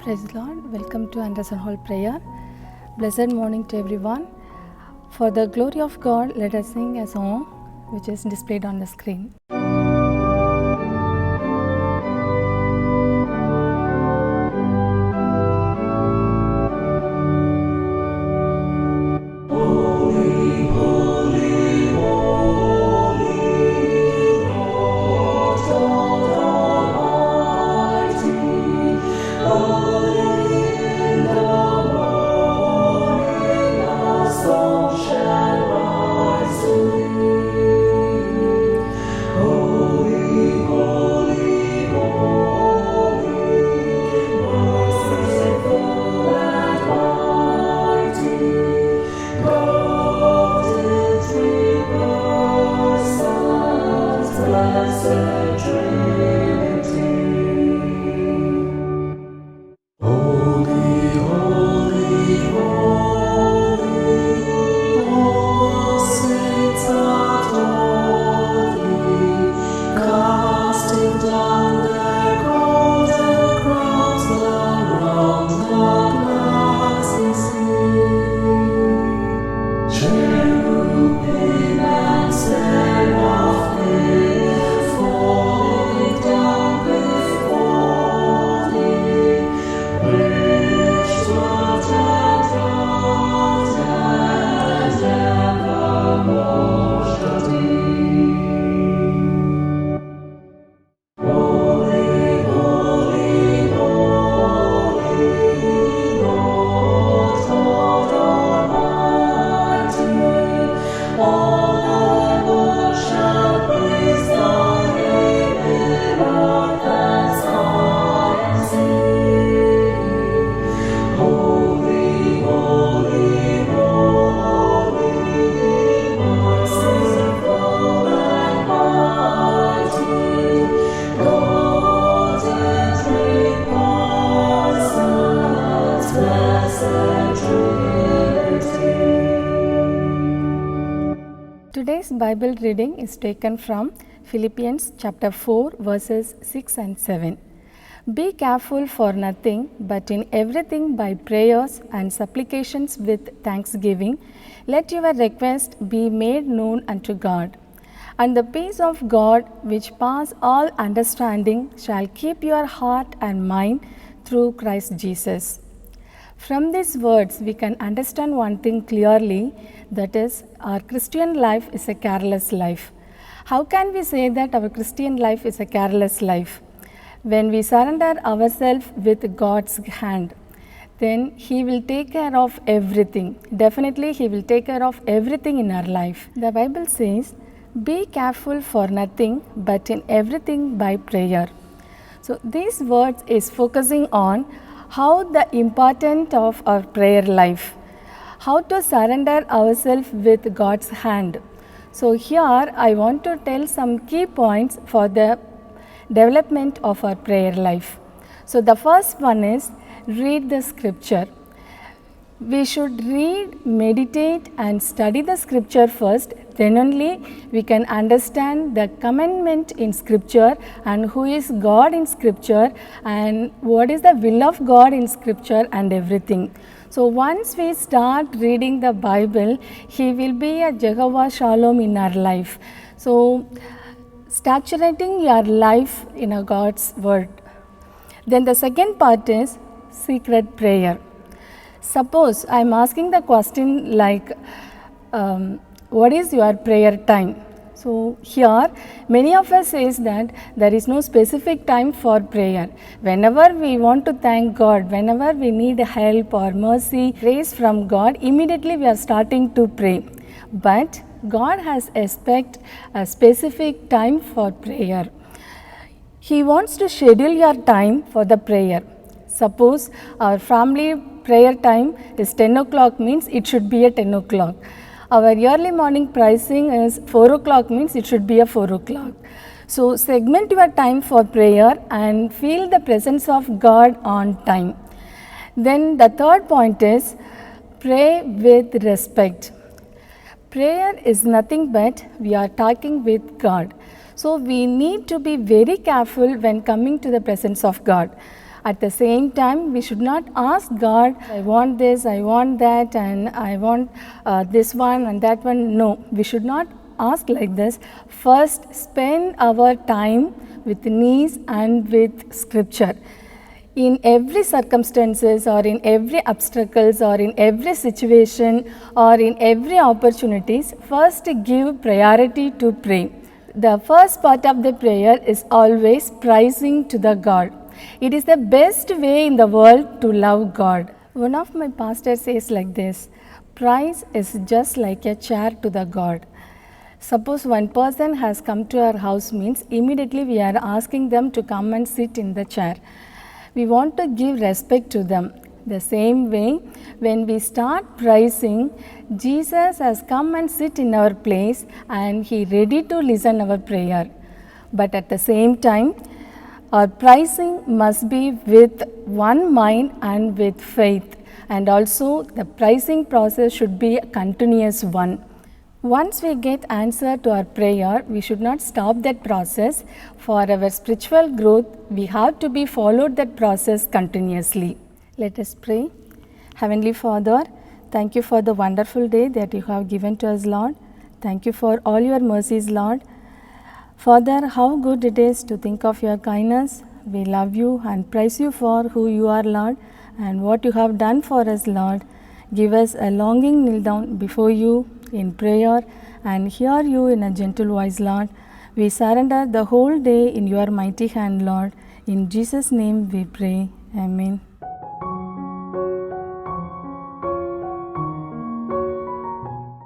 Praise the Lord. Welcome to Anderson Hall Prayer. Blessed morning to everyone. For the glory of God, let us sing a song which is displayed on the screen. Today's Bible reading is taken from Philippians chapter 4 verses 6 and 7. Be careful for nothing, but in everything by prayers and supplications with thanksgiving, let your request be made known unto God. And the peace of God, which passes all understanding, shall keep your heart and mind through Christ Jesus. From these words, we can understand one thing clearly, that is, our Christian life is a careless life. How can we say that our Christian life is a careless life? When we surrender ourselves with God's hand, then He will take care of everything. Definitely, He will take care of everything in our life. The Bible says, be careful for nothing, but in everything by prayer. So, these words is focusing on how the importance of our prayer life, how to surrender ourselves with God's hand. So here I want to tell some key points for the development of our prayer life. So the first one is read the scripture. We should read, meditate and study the scripture first, then only we can understand the commandment in scripture and who is God in scripture and what is the will of God in scripture and everything. So once we start reading the Bible, He will be a Jehovah Shalom in our life. So saturating your life in a God's word. Then the second part is secret prayer. Suppose I am asking the question like, what is your prayer time? So here many of us says that there is no specific time for prayer. Whenever we want to thank God, whenever we need help or mercy, grace from God, immediately we are starting to pray. But God has expect a specific time for prayer. He wants to schedule your time for the prayer. Suppose our family prayer time is 10 o'clock, means it should be at 10 o'clock. Our early morning pricing is 4 o'clock, means it should be at 4 o'clock. So segment your time for prayer and feel the presence of God on time. Then the third point is pray with respect. Prayer is nothing but we are talking with God. So we need to be very careful when coming to the presence of God. At the same time, we should not ask God, I want this, I want that, and I want this one and that one. No, we should not ask like this. First, spend our time with knees and with scripture. In every circumstances or in every obstacles or in every situation or in every opportunities, first give priority to pray. The first part of the prayer is always praising to the God. It is the best way in the world to love God. One of my pastors says like this, praise is just like a chair to the God. Suppose one person has come to our house means immediately we are asking them to come and sit in the chair. We want to give respect to them. The same way, when we start praising, Jesus has come and sit in our place and He ready to listen our prayer. But at the same time, our praising must be with one mind and with faith. And also the praising process should be a continuous one. Once we get answer to our prayer, we should not stop that process. For our spiritual growth, we have to be followed that process continuously. Let us pray. Heavenly Father, thank you for the wonderful day that you have given to us, Lord. Thank you for all your mercies, Lord. Father, how good it is to think of your kindness. We love you and praise you for who you are, Lord, and what you have done for us, Lord. Give us a longing kneel down before you in prayer and hear you in a gentle voice, Lord. We surrender the whole day in your mighty hand, Lord. In Jesus' name we pray. Amen.